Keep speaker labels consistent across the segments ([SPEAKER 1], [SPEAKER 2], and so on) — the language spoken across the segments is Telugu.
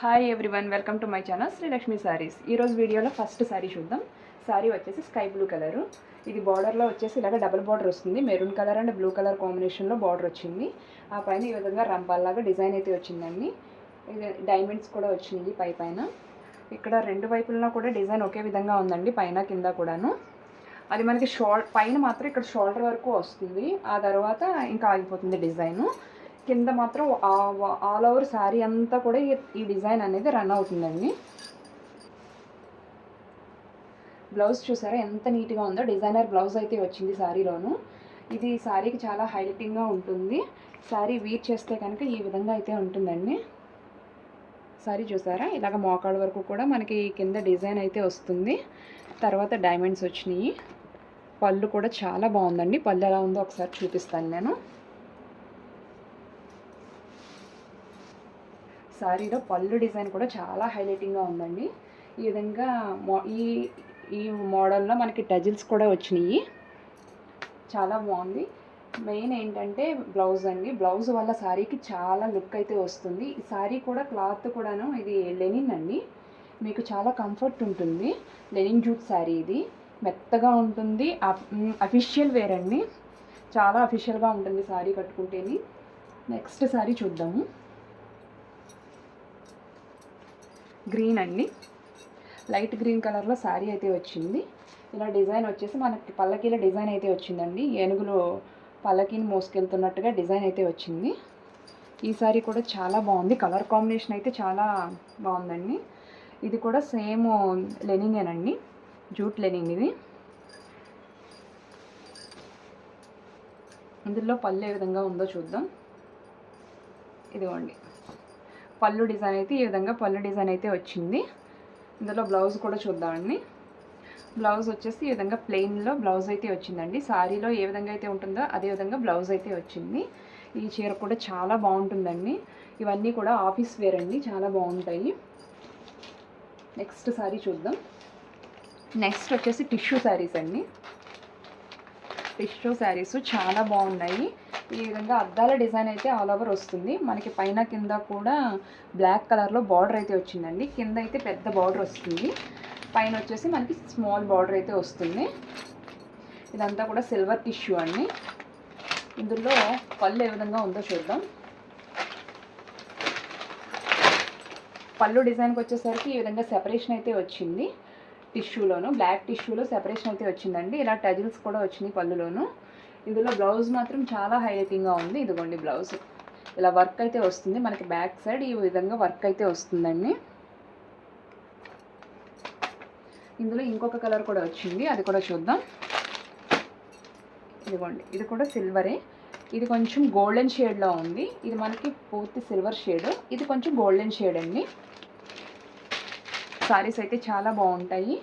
[SPEAKER 1] Hi everyone, welcome to my channel Srilakshmi saris. ఈరోజు వీడియోలో ఫస్ట్ సారీ చూద్దాం. సారీ వచ్చేసి స్కై బ్లూ కలరు. ఇది బార్డర్లో వచ్చేసి ఇలాగ డబుల్ బార్డర్ వస్తుంది. Maroon colour and blue colour కాంబినేషన్లో బార్డర్ వచ్చింది. ఆ పైన ఈ విధంగా రంపాల్లాగా డిజైన్ అయితే వచ్చిందండి. ఇది డైమండ్స్ కూడా వచ్చింది పైన. ఇక్కడ రెండు వైపులా కూడా డిజైన్ ఒకే విధంగా ఉందండి, పైన కింద కూడాను. అది మనకి పైన మాత్రం ఇక్కడ షోల్డర్ వరకు వస్తుంది, ఆ తర్వాత ఇంకా ఆగిపోతుంది డిజైను. కింద మాత్రం ఆల్ ఓవర్ శారీ అంతా కూడా ఈ డిజైన్ అనేది రన్ అవుతుందండి. బ్లౌజ్ చూసారా ఎంత నీట్గా ఉందో, డిజైనర్ బ్లౌజ్ అయితే వచ్చింది శారీలోను. ఇది శారీకి చాలా హైలైటింగ్గా ఉంటుంది. శారీ వీర్ చేస్తే కనుక ఈ విధంగా అయితే ఉంటుందండి. శారీ చూసారా ఇలాగ మోకాళ్ళ వరకు కూడా మనకి కింద డిజైన్ అయితే వస్తుంది. తర్వాత డైమండ్స్ వచ్చినాయి. పళ్ళు కూడా చాలా బాగుందండి. పళ్ళు ఎలా ఉందో ఒకసారి చూపిస్తాను నేను. శారీలో పళ్ళు డిజైన్ కూడా చాలా హైలైటింగ్గా ఉందండి. ఈ విధంగా ఈ మోడల్లో మనకి టజిల్స్ కూడా వచ్చినాయి. చాలా బాగుంది. మెయిన్ ఏంటంటే బ్లౌజ్ అండి. బ్లౌజ్ వల్ల శారీకి చాలా లుక్ అయితే వస్తుంది. ఈ శారీ కూడా క్లాత్ కూడాను ఇది లెనిన్ అండి. మీకు చాలా కంఫర్ట్ ఉంటుంది. లెనిన్ జూట్ శారీ ఇది మెత్తగా ఉంటుంది. అఫీషియల్ వేర్ అండి. చాలా అఫీషియల్గా ఉంటుంది శారీ కట్టుకుంటేని. నెక్స్ట్ శారీ చూద్దాము. గ్రీన్ అండి, లైట్ గ్రీన్ కలర్లో శారీ అయితే వచ్చింది. ఇలా డిజైన్ వచ్చేసి మనకి పల్లకీల డిజైన్ అయితే వచ్చిందండి. ఏనుగులు పల్లకీని మోసుకెళ్తున్నట్టుగా డిజైన్ అయితే వచ్చింది. ఈ శారీ కూడా చాలా బాగుంది. కలర్ కాంబినేషన్ అయితే చాలా బాగుందండి. ఇది కూడా సేమ్ లెనినేనండి, జూట్ లెనిన్ ఇది. ఇందులో పళ్ళు ఏ విధంగా ఉందో చూద్దాం. ఇదిగోండి పళ్ళు డిజైన్ అయితే ఈ విధంగా పళ్ళు డిజైన్ అయితే వచ్చింది. ఇందులో బ్లౌజ్ కూడా చూద్దామండి. బ్లౌజ్ వచ్చేసి ఈ విధంగా ప్లెయిన్లో బ్లౌజ్ అయితే వచ్చిందండి. శారీలో ఏ విధంగా అయితే ఉంటుందో అదే విధంగా బ్లౌజ్ అయితే వచ్చింది. ఈ చీర కూడా చాలా బాగుంటుందండి. ఇవన్నీ కూడా ఆఫీస్ వేర్ అండి, చాలా బాగుంటాయి. నెక్స్ట్ శారీ చూద్దాం. నెక్స్ట్ వచ్చేసి టిష్యూ శారీస్ అండి. టిష్యూ శారీస్ చాలా బాగున్నాయి. ఈ విధంగా అద్దాల డిజైన్ అయితే ఆల్ ఓవర్ వస్తుంది. మనకి పైన కింద కూడా బ్లాక్ కలర్లో బార్డర్ అయితే వచ్చిందండి. కింద అయితే పెద్ద బార్డర్ వస్తుంది, పైన వచ్చేసి మనకి స్మాల్ బార్డర్ అయితే వస్తుంది. ఇదంతా కూడా సిల్వర్ టిష్యూ అండి. ఇందులో పళ్ళు ఏ విధంగా ఉందో చూద్దాం. పళ్ళు డిజైన్కి వచ్చేసరికి ఈ విధంగా సెపరేషన్ అయితే వచ్చింది. టిష్యూలోను బ్లాక్ టిష్యూలో సెపరేషన్ అయితే వచ్చిందండి. ఇలా టజిల్స్ కూడా వచ్చినాయి పళ్ళులోను. ఇందులో బ్లౌజ్ మాత్రం చాలా హైలైటింగ్గా ఉంది. ఇదిగోండి బ్లౌజ్ ఇలా వర్క్ అయితే వస్తుంది. మనకి బ్యాక్ సైడ్ ఈ విధంగా వర్క్ అయితే వస్తుందండి. ఇందులో ఇంకొక కలర్ కూడా వచ్చింది, అది కూడా చూద్దాం. ఇదిగోండి ఇది కూడా సిల్వరే. ఇది కొంచెం గోల్డెన్ షేడ్లో ఉంది. ఇది మనకి పూర్తి సిల్వర్ షేడ్, ఇది కొంచెం గోల్డెన్ షేడ్ అండి. శారీస్ అయితే చాలా బాగుంటాయి.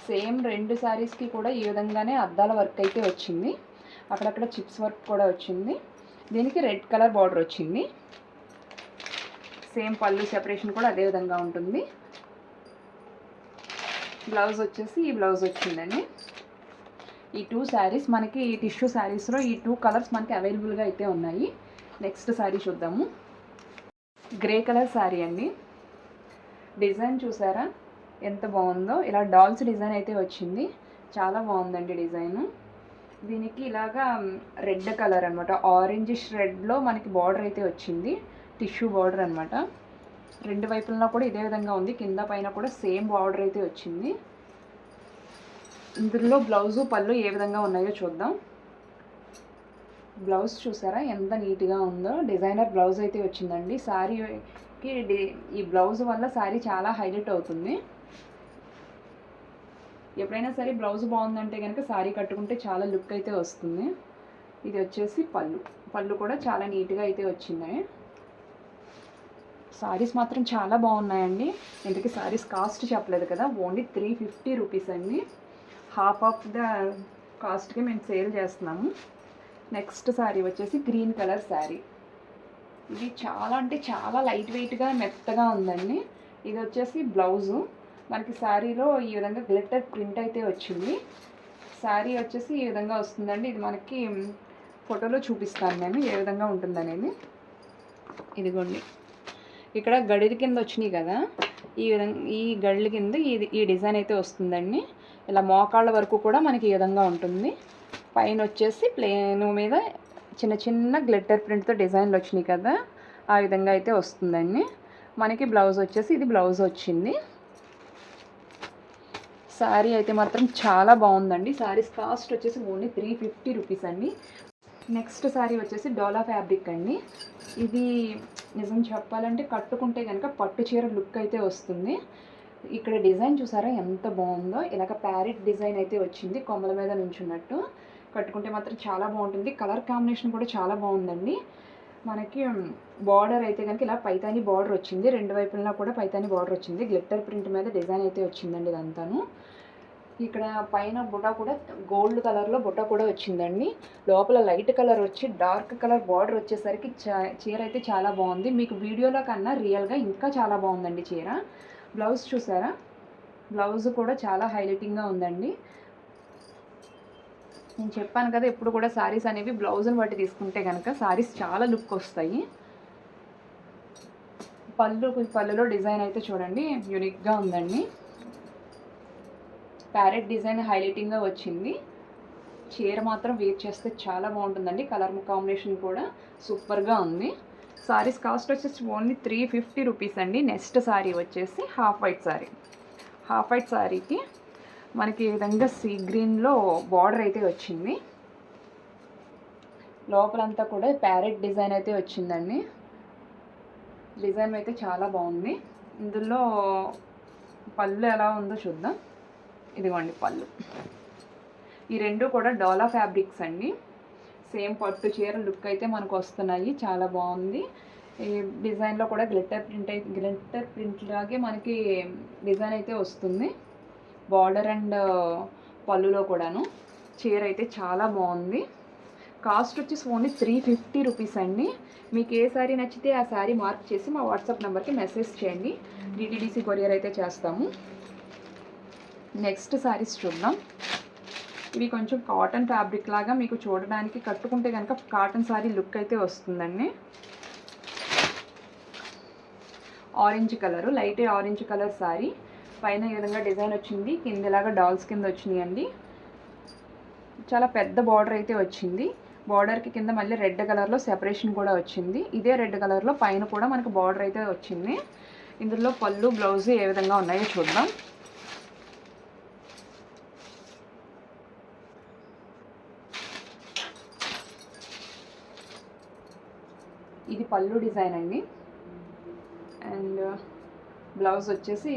[SPEAKER 1] సేమ్ రెండు శారీస్కి కూడా ఈ విధంగానే అద్దాల వర్క్ అయితే వచ్చింది. అక్కడక్కడ చిప్స్ వర్క్ కూడా వచ్చింది. దీనికి రెడ్ కలర్ బార్డర్ వచ్చింది. సేమ్ పళ్ళు సెపరేషన్ కూడా అదే విధంగా ఉంటుంది. బ్లౌజ్ వచ్చేసి ఈ బ్లౌజ్ వచ్చిందండి. ఈ టూ శారీస్ మనకి ఈ టిష్యూ శారీస్లో ఈ టూ కలర్స్ మనకి అవైలబుల్గా అయితే ఉన్నాయి. నెక్స్ట్ శారీ చూద్దాము. గ్రే కలర్ శారీ అండి. డిజైన్ చూసారా ఎంత బాగుందో. ఇలా డాల్స్ డిజైన్ అయితే వచ్చింది. చాలా బాగుందండి డిజైను. దీనికి ఇలాగా రెడ్ కలర్ అనమాట, ఆరెంజిష్ రెడ్లో మనకి బార్డర్ అయితే వచ్చింది. టిష్యూ బార్డర్ అనమాట. రెండు వైపులా కూడా ఇదే విధంగా ఉంది. కింద పైన కూడా సేమ్ బార్డర్ అయితే వచ్చింది. ఇందులో బ్లౌజు పళ్ళు ఏ విధంగా ఉన్నాయో చూద్దాం. బ్లౌజ్ చూసారా ఎంత నీట్గా ఉందో. డిజైనర్ బ్లౌజ్ అయితే వచ్చిందండి. శారీకి ఈ బ్లౌజ్ వల్ల శారీ చాలా హైలైట్ అవుతుంది. ఎప్పుడైనా సరే బ్లౌజ్ బాగుందంటే కనుక శారీ కట్టుకుంటే చాలా లుక్ అయితే వస్తుంది. ఇది వచ్చేసి పళ్ళు కూడా చాలా నీట్గా అయితే వచ్చినాయి. శారీస్ మాత్రం చాలా బాగున్నాయండి. ఇంతకీ శారీస్ కాస్ట్ చెప్పలేదు కదా, ఓన్లీ 350 రూపీస్ అండి. హాఫ్ ఆఫ్ ద కాస్ట్కి మేము సేల్ చేస్తున్నాము. నెక్స్ట్ శారీ వచ్చేసి గ్రీన్ కలర్ శారీ. ఇది చాలా అంటే చాలా లైట్ వెయిట్గా మెత్తగా ఉందండి. ఇది వచ్చేసి బ్లౌజు. మనకి శారీలో ఈ విధంగా గ్లిట్టర్ ప్రింట్ అయితే వచ్చింది. శారీ వచ్చేసి ఈ విధంగా వస్తుందండి. ఇది మనకి ఫోటోలో చూపిస్తాను నేను ఏ విధంగా ఉంటుందనేది. ఇదిగోండి ఇక్కడ గడిల కింద వచ్చినాయి కదా, ఈ విధంగా ఈ గడిల కింద ఈ డిజైన్ అయితే వస్తుందండి. ఇలా మోకాళ్ళ వరకు కూడా మనకి ఈ విధంగా ఉంటుంది. పైన వచ్చేసి ప్లేన్ మీద చిన్న చిన్న గ్లిట్టర్ ప్రింట్తో డిజైన్లు వచ్చినాయి కదా, ఆ విధంగా అయితే వస్తుందండి. మనకి బ్లౌజ్ వచ్చేసి ఇది బ్లౌజ్ వచ్చింది. శారీ అయితే మాత్రం చాలా బాగుందండి. శారీస్ కాస్ట్ వచ్చేసి ఓన్లీ 350 రూపీస్ అండి. నెక్స్ట్ శారీ వచ్చేసి డోలా ఫ్యాబ్రిక్ అండి. ఇది నిజం చెప్పాలంటే కట్టుకుంటే కనుక పట్టు చీర లుక్ అయితే వస్తుంది. ఇక్కడ డిజైన్ చూసారా ఎంత బాగుందో, ఇలాగ ప్యారెట్ డిజైన్ అయితే వచ్చింది కొమ్మల మీద నుంచున్నట్టు. కట్టుకుంటే మాత్రం చాలా బాగుంటుంది. కలర్ కాంబినేషన్ కూడా చాలా బాగుందండి. మనకి బార్డర్ అయితే కనుక ఇలా పైతాని బార్డర్ వచ్చింది, రెండు వైపులా కూడా పైతాని బార్డర్ వచ్చింది. గ్లిట్టర్ ప్రింట్ మీద డిజైన్ అయితే వచ్చిందండి ఇదంతాను. ఇక్కడ పైన బుట్ట కూడా గోల్డ్ కలర్లో బుట్ట కూడా వచ్చిందండి. లోపల లైట్ కలర్ వచ్చి డార్క్ కలర్ బార్డర్ వచ్చేసరికి చీర అయితే చాలా బాగుంది. మీకు వీడియోలో కన్నా రియల్గా ఇంకా చాలా బాగుందండి చీర. బ్లౌజ్ చూసారా, బ్లౌజ్ కూడా చాలా హైలైటింగ్గా ఉందండి. నేను చెప్పాను కదా, ఎప్పుడు కూడా శారీస్ అనేవి బ్లౌజ్ని బట్టి తీసుకుంటే కనుక శారీస్ చాలా లుక్ వస్తాయి. పళ్ళులో డిజైన్ అయితే చూడండి యూనిక్గా ఉందండి. ప్యారెట్ డిజైన్ హైలైటింగ్గా వచ్చింది. చీర మాత్రం వేర్ చేస్తే చాలా బాగుంటుందండి. కలర్ కాంబినేషన్ కూడా సూపర్గా ఉంది. సారీస్ కాస్ట్ వచ్చేసి ఓన్లీ 350 రూపీస్ అండి. నెక్స్ట్ శారీ వచ్చేసి half white sari. Half white శారీకి మనకి ఈ విధంగా సీ గ్రీన్లో బార్డర్ అయితే వచ్చింది. లోపలంతా కూడా ప్యారెట్ డిజైన్ అయితే వచ్చిందండి. డిజైన్ అయితే చాలా బాగుంది. ఇందులో పళ్ళు ఎలా ఉందో చూద్దాం. ఇదిగోండి పళ్ళు. ఈ రెండు కూడా డోలా ఫ్యాబ్రిక్స్ అండి. సేమ్ పట్టు చీర లుక్ అయితే మనకు వస్తున్నాయి. చాలా బాగుంది. ఈ డిజైన్లో కూడా గ్లిట్టర్ ప్రింట్ లాగే మనకి డిజైన్ అయితే వస్తుంది. బార్డర్ అండ్ పళ్ళులో కూడాను. చీర అయితే చాలా బాగుంది. కాస్ట్ వచ్చేసి ఓన్లీ 350 రూపీస్ అండి. మీకు ఏ శారీ నచ్చితే ఆ శారీ మార్క్ చేసి మా వాట్సాప్ నెంబర్కి మెసేజ్ చేయండి. డిటీడీసీ కొరియర్ అయితే చేస్తాము. నెక్స్ట్ శారీస్ చూద్దాం. ఇవి కొంచెం కాటన్ ఫ్యాబ్రిక్ లాగా మీకు చూడడానికి కట్టుకుంటే కనుక కాటన్ శారీ లుక్ అయితే వస్తుందండి. Orange colour, light orange colour sari. పైన ఈ విధంగా డిజైన్ వచ్చింది, కిందలాగా డాల్స్ కింద వచ్చినాయి అండి. చాలా పెద్ద బార్డర్ అయితే వచ్చింది. బార్డర్కి కింద మళ్ళీ రెడ్ కలర్లో సెపరేషన్ కూడా వచ్చింది. ఇదే రెడ్ కలర్లో పైన కూడా మనకు బార్డర్ అయితే వచ్చింది. ఇందులో పళ్ళు బ్లౌజ్ ఏ విధంగా ఉన్నాయో చూద్దాం. ఇది పళ్ళు డిజైన్ అండి. అండ్ బ్లౌజ్ వచ్చేసి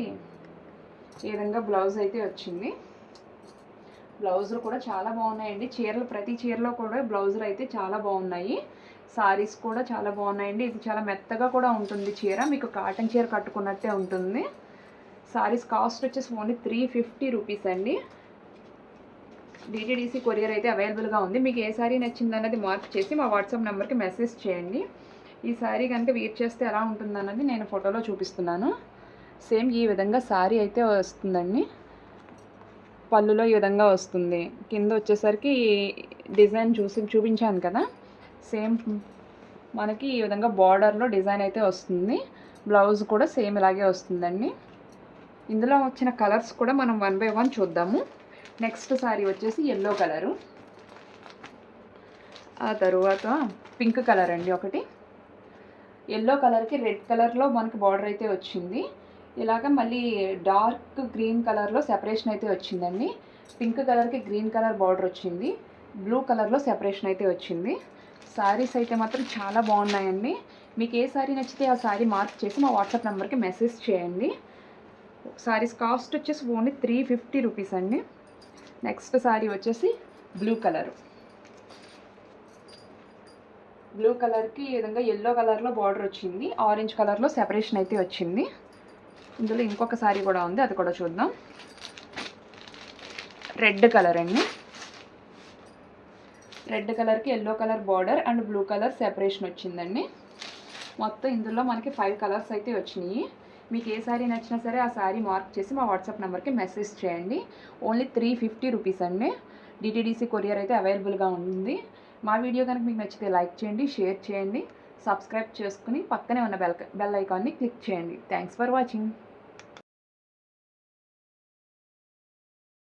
[SPEAKER 1] ఈ విధంగా బ్లౌజ్ అయితే వచ్చింది. బ్లౌజులు కూడా చాలా బాగున్నాయండి. చీరలు ప్రతి చీరలో కూడా బ్లౌజులు అయితే చాలా బాగున్నాయి. సారీస్ కూడా చాలా బాగున్నాయండి. ఇది చాలా మెత్తగా కూడా ఉంటుంది చీర, మీకు కాటన్ చీర కట్టుకున్నట్టే ఉంటుంది. సారీస్ కాస్ట్ వచ్చేసి ఓన్లీ 350 రూపీస్ అండి. డిటీడీసీ కొరియర్ అయితే అవైలబుల్గా ఉంది. మీకు ఏ శారీ నచ్చిందన్నది మార్క్ చేసి మా వాట్సాప్ నెంబర్కి మెసేజ్ చేయండి. ఈ శారీ కనుక వేర్ చేస్తే ఎలా ఉంటుందన్నది నేను ఫోటోలో చూపిస్తున్నాను. సేమ్ ఈ విధంగా శారీ అయితే వస్తుందండి. పళ్ళులో ఈ విధంగా వస్తుంది. కింద వచ్చేసరికి డిజైన్ చూపించాను కదా, సేమ్ మనకి ఈ విధంగా బార్డర్లో డిజైన్ అయితే వస్తుంది. బ్లౌజ్ కూడా సేమ్ ఇలాగే వస్తుందండి. ఇందులో వచ్చిన కలర్స్ కూడా మనం 1 by 1 చూద్దాము. నెక్స్ట్ శారీ వచ్చేసి ఎల్లో కలరు, ఆ తరువాత పింక్ కలర్ అండి. ఒకటి ఎల్లో కలర్కి రెడ్ కలర్లో మనకి బార్డర్ అయితే వచ్చింది. ఇలాగ మళ్ళీ డార్క్ గ్రీన్ కలర్లో సెపరేషన్ అయితే వచ్చిందండి. పింక్ కలర్కి గ్రీన్ కలర్ బార్డర్ వచ్చింది. బ్లూ కలర్లో సెపరేషన్ అయితే వచ్చింది. శారీస్ అయితే మాత్రం చాలా బాగున్నాయండి. మీకు ఏ శారీ నచ్చితే ఆ శారీ మార్క్ చేసి మా వాట్సాప్ నెంబర్కి మెసేజ్ చేయండి. శారీస్ కాస్ట్ వచ్చేసి ఓన్లీ 350 రూపీస్ అండి. నెక్స్ట్ శారీ వచ్చేసి బ్లూ కలర్. బ్లూ కలర్కి ఈ విధంగా ఎల్లో కలర్లో బార్డర్ వచ్చింది. ఆరెంజ్ కలర్లో సెపరేషన్ అయితే వచ్చింది. ఇందులో ఇంకొక శారీ కూడా ఉంది, అది కూడా చూద్దాం. రెడ్ కలర్ అండి. రెడ్ కలర్కి yellow colour border and blue colour separation వచ్చిందండి. మొత్తం ఇందులో మనకి 5 కలర్స్ అయితే వచ్చినాయి. మీకు ఏ శారీ నచ్చినా సరే ఆ శారీ మార్క్ చేసి మా వాట్సాప్ నెంబర్కి మెసేజ్ చేయండి. ఓన్లీ 350 రూపీస్ అండి. డిటీడీసీ కొరియర్ అయితే అవైలబుల్గా ఉంది. మా వీడియో కనుక మీకు నచ్చితే లైక్ చేయండి, షేర్ చేయండి, సబ్స్క్రైబ్ చేసుకుని పక్కనే ఉన్న బెల్ ఐకాన్ని క్లిక్ చేయండి. Thanks for watching.